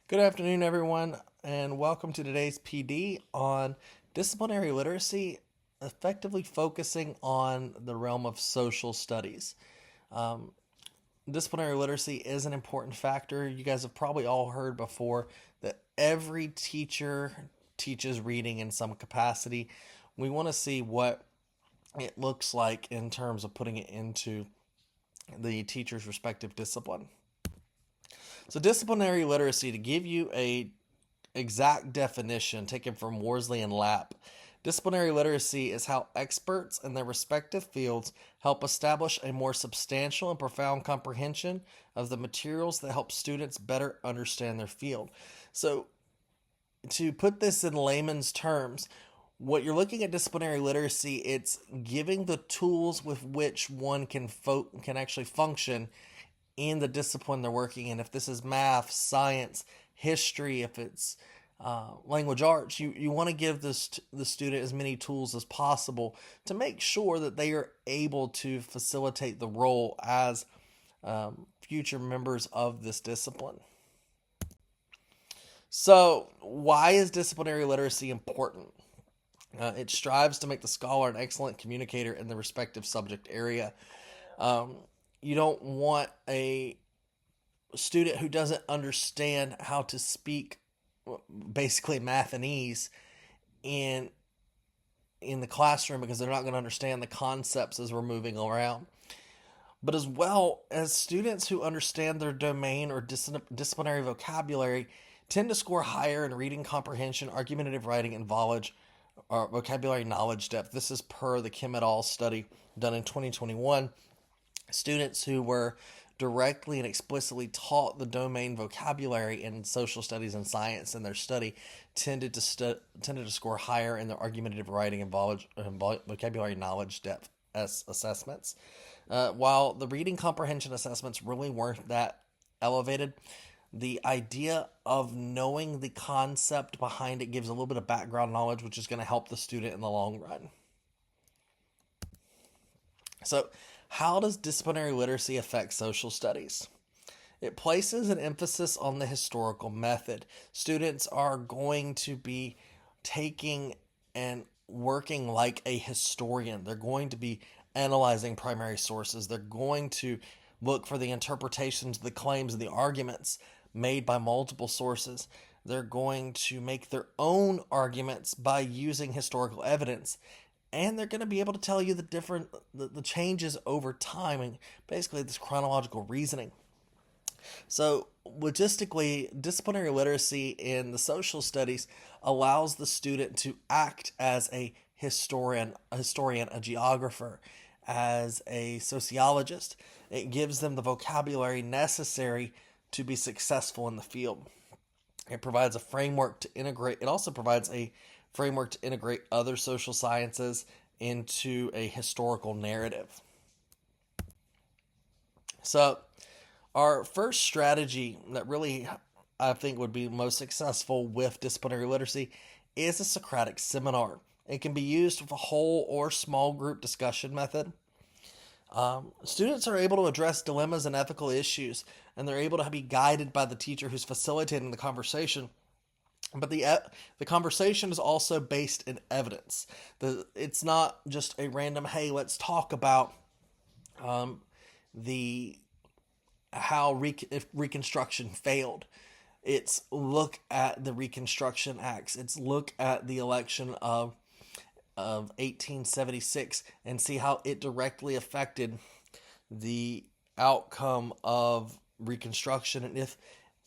Good afternoon, everyone, and welcome to today's PD on disciplinary literacy, effectively focusing on the realm of social studies. Um, Disciplinary literacy is an important factor. You guys have probably all heard before that every teacher teaches reading in some capacity. We want to see what it looks like in terms of putting it into the teacher's respective discipline. So, disciplinary literacy, to give you a exact definition taken from Worsley and Lapp. Disciplinary literacy is how experts in their respective fields help establish a more substantial and profound comprehension of the materials that help students better understand their field. So, to put this in layman's terms, what you're looking at disciplinary literacy, it's giving the tools with which one can actually function in the discipline they're working in. If this is math, science, history, if it's language arts, you want to give the student as many tools as possible to make sure that they are able to facilitate the role as future members of this discipline. So, why is disciplinary literacy important? It strives to make the scholar an excellent communicator in the respective subject area. You don't want a student who doesn't understand how to speak basically mathanese in the classroom, because they're not going to understand the concepts as we're moving around. But as well as students who understand their domain or disciplinary vocabulary tend to score higher in reading comprehension, argumentative writing, and vocabulary knowledge depth. This is per the Kim et al. Study done in 2021. Students who were directly and explicitly taught the domain vocabulary in social studies and science in their study tended to score higher in their argumentative writing and vocabulary knowledge depth assessments. While the reading comprehension assessments really weren't that elevated, the idea of knowing the concept behind it gives a little bit of background knowledge, which is going to help the student in the long run. So, how does disciplinary literacy affect social studies? It places an emphasis on the historical method. Students are going to be taking and working like a historian. They're going to be analyzing primary sources. They're going to look for the interpretations, the claims, and the arguments made by multiple sources. They're going to make their own arguments by using historical evidence, and they're going to be able to tell you the changes over time, and basically this chronological reasoning. So, logistically, disciplinary literacy in the social studies allows the student to act as a historian, a geographer, as a sociologist. It gives them the vocabulary necessary to be successful in the field. It provides a framework to integrate. It also provides a framework to integrate other social sciences into a historical narrative. So, our first strategy that really I think would be most successful with disciplinary literacy is a Socratic seminar. It can be used with a whole or small group discussion method. Students are able to address dilemmas and ethical issues, and they're able to be guided by the teacher who's facilitating the conversation. But the conversation is also based in evidence. It's not just a random, hey, let's talk about the how if Reconstruction failed. It's look at the Reconstruction Acts. It's look at the election of 1876 and see how it directly affected the outcome of Reconstruction, and if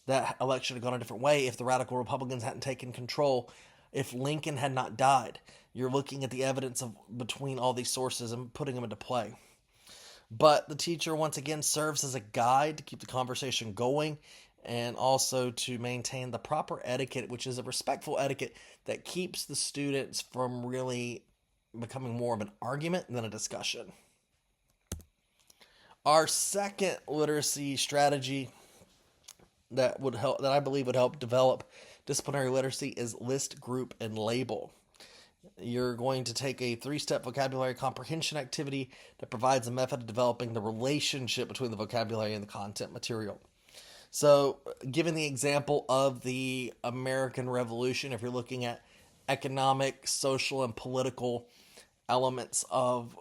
that election had gone a different way, if the radical Republicans hadn't taken control, if Lincoln had not died. You're looking at the evidence of between all these sources and putting them into play. But the teacher, once again, serves as a guide to keep the conversation going, and also to maintain the proper etiquette, which is a respectful etiquette that keeps the students from really becoming more of an argument than a discussion. Our second literacy strategy that I believe would help develop disciplinary literacy is list, group, and label. You're going to take a 3-step vocabulary comprehension activity that provides a method of developing the relationship between the vocabulary and the content material. So, given the example of the American Revolution, if you're looking at economic, social, and political elements of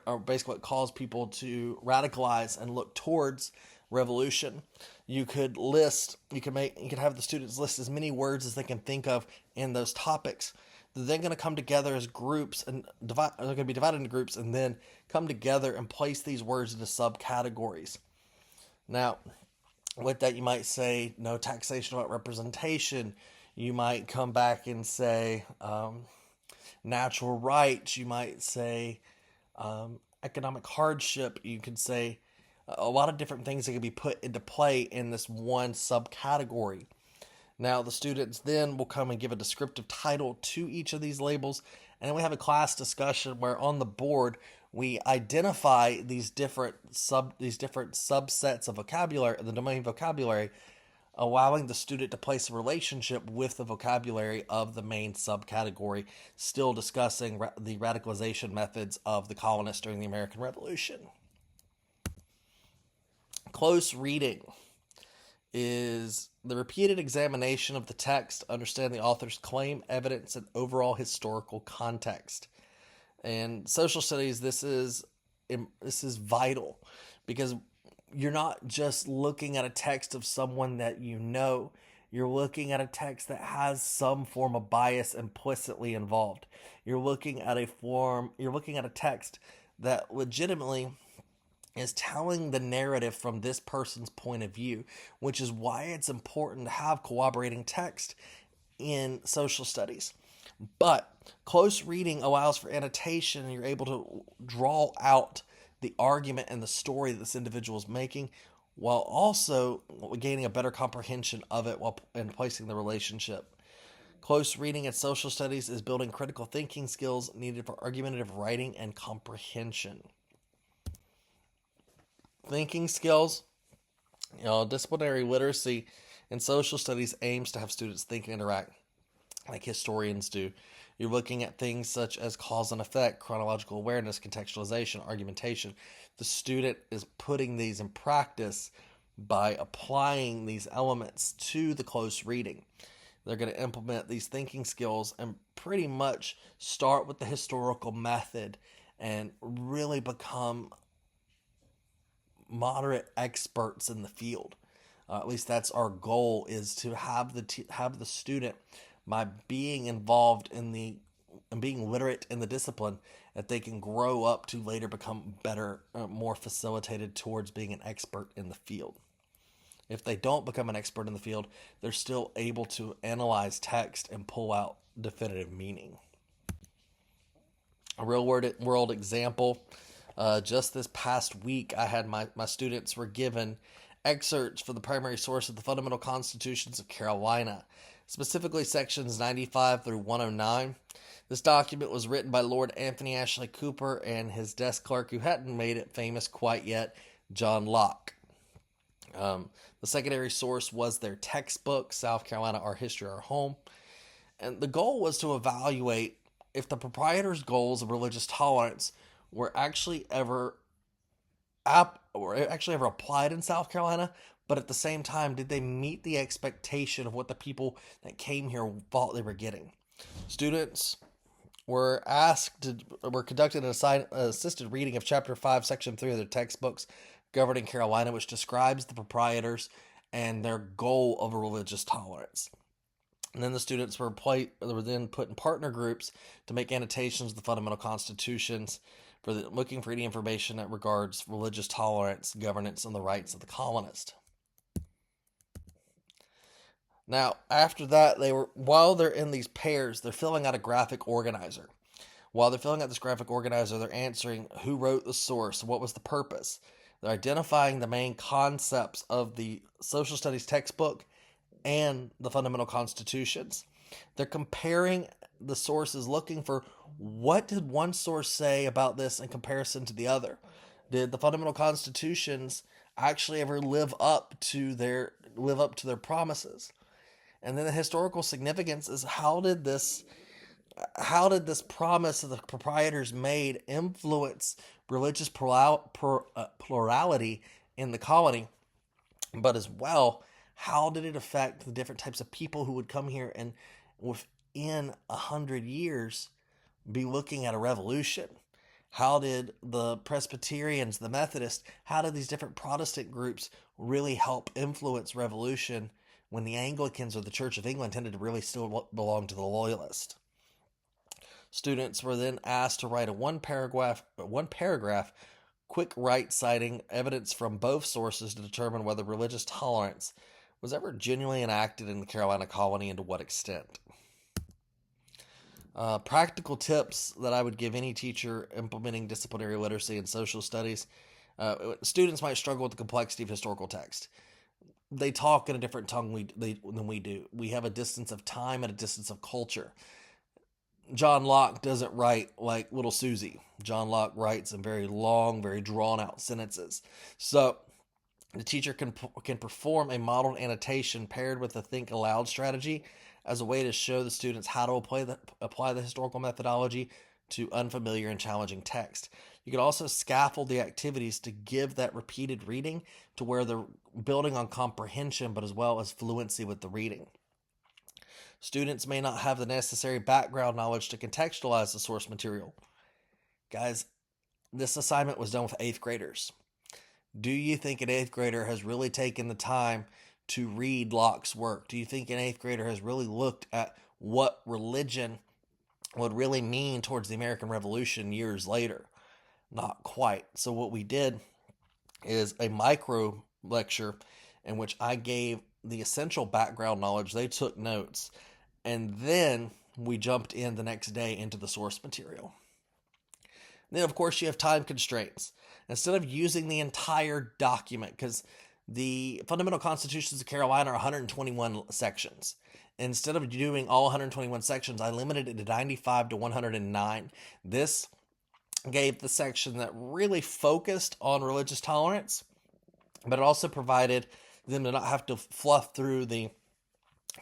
or basically what caused people to radicalize and look towards revolution, you could have the students list as many words as they can think of in those topics. They're then going to come together as groups and they're going to be divided into groups and then come together and place these words into subcategories. Now, with that, you might say no taxation without representation. You might come back and say natural rights. You might say economic hardship. You could say a lot of different things that can be put into play in this one subcategory. Now, the students then will come and give a descriptive title to each of these labels, and then we have a class discussion where on the board we identify these different subsets of vocabulary, the domain vocabulary, allowing the student to place a relationship with the vocabulary of the main subcategory, still discussing the radicalization methods of the colonists during the American Revolution. Close reading is the repeated examination of the text to understand the author's claim, evidence, and overall historical context. And social studies, this is vital because you're not just looking at a text of someone that you know. You're looking at a text that has some form of bias implicitly involved. You're looking at a text that legitimately is telling the narrative from this person's point of view, which is why it's important to have corroborating text in social studies. But close reading allows for annotation, and you're able to draw out the argument and the story that this individual is making, while also gaining a better comprehension of it and placing the relationship. Close reading in social studies is building critical thinking skills needed for argumentative writing and comprehension. Thinking skills, disciplinary literacy in social studies aims to have students think and interact like historians do. You're looking at things such as cause and effect, chronological awareness, contextualization, argumentation. The student is putting these in practice by applying these elements to the close reading. They're going to implement these thinking skills and pretty much start with the historical method and really become moderate experts in the field. At least that's our goal, is to have the student, by being involved in and being literate in the discipline, that they can grow up to later become better, more facilitated towards being an expert in the field. If they don't become an expert in the field, they're still able to analyze text and pull out definitive meaning. A real world example. Just this past week, I had my students were given excerpts from the primary source of the Fundamental Constitutions of Carolina, specifically sections 95 through 109. This document was written by Lord Anthony Ashley Cooper and his desk clerk, who hadn't made it famous quite yet, John Locke. The secondary source was their textbook, South Carolina, Our History, Our Home. And the goal was to evaluate if the proprietor's goals of religious tolerance were actually ever applied in South Carolina, but at the same time, did they meet the expectation of what the people that came here thought they were getting? Students were conducted an assisted reading of Chapter 5, Section 3 of their textbooks governing Carolina, which describes the proprietors and their goal of a religious tolerance. And then the students were then put in partner groups to make annotations of the fundamental constitutions, looking for any information that regards religious tolerance, governance, and the rights of the colonist. Now, after that, while they're in these pairs, they're filling out a graphic organizer. While they're filling out this graphic organizer, they're answering who wrote the source, what was the purpose. They're identifying the main concepts of the social studies textbook and the fundamental constitutions. They're comparing the sources, looking for what did one source say about this in comparison to the other. Did the fundamental constitutions actually ever live up to their promises? And then the historical significance is how did this promise that the proprietors made influence religious plurality in the colony, but as well, how did it affect the different types of people who would come here and within 100 years be looking at a revolution? How did the Presbyterians, the Methodists, how did these different Protestant groups really help influence revolution when the Anglicans or the Church of England tended to really still belong to the Loyalists? Students were then asked to write a one paragraph quick right citing evidence from both sources to determine whether religious tolerance was ever genuinely enacted in the Carolina colony and to what extent. Practical tips that I would give any teacher implementing disciplinary literacy and social studies. Students might struggle with the complexity of historical text. They talk in a different tongue than we do. We have a distance of time and a distance of culture. John Locke doesn't write like little Susie. John Locke writes in very long, very drawn out sentences. So the teacher can perform a modeled annotation paired with a think aloud strategy as a way to show the students how to apply the historical methodology to unfamiliar and challenging text. You can also scaffold the activities to give that repeated reading to where they're building on comprehension, but as well as fluency with the reading. Students may not have the necessary background knowledge to contextualize the source material. Guys, this assignment was done with 8th graders. Do you think an 8th grader has really taken the time to read Locke's work? Do you think an 8th grader has really looked at what religion would really mean towards the American Revolution years later? Not quite. So what we did is a micro lecture in which I gave the essential background knowledge. They took notes. And then we jumped in the next day into the source material. Then, of course, you have time constraints. Instead of using the entire document, because the Fundamental Constitutions of Carolina are 121 sections. Instead of doing all 121 sections, I limited it to 95 to 109. This gave the section that really focused on religious tolerance, but it also provided them to not have to fluff through the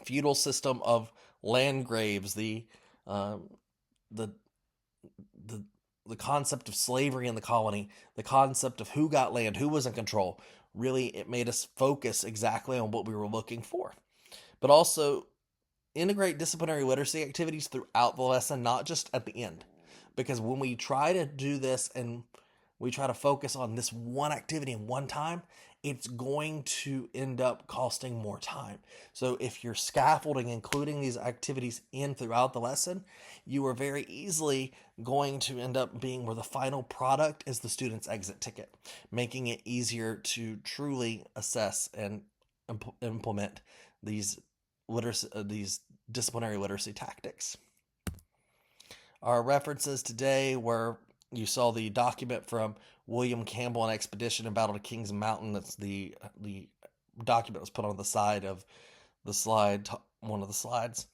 feudal system of landgraves, the concept of slavery in the colony, the concept of who got land, who was in control. Really, it made us focus exactly on what we were looking for. But also integrate disciplinary literacy activities throughout the lesson, not just at the end. Because when we try to do this and we try to focus on this one activity in one time, it's going to end up costing more time. So if you're scaffolding, including these activities in throughout the lesson, you are very easily going to end up being where the final product is the student's exit ticket, making it easier to truly assess and implement these disciplinary literacy tactics. Our references today were, you saw the document from William Campbell, An Expedition in Battle of Kings Mountain. That's the document was put on the side of the slide, one of the slides.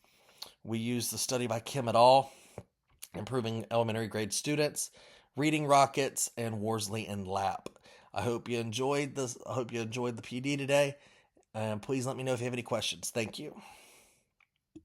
We used the study by Kim et al., Improving Elementary Grade Students, Reading Rockets, and Worsley and Lapp. I hope you enjoyed this. I hope you enjoyed the PD today. And please let me know if you have any questions. Thank you.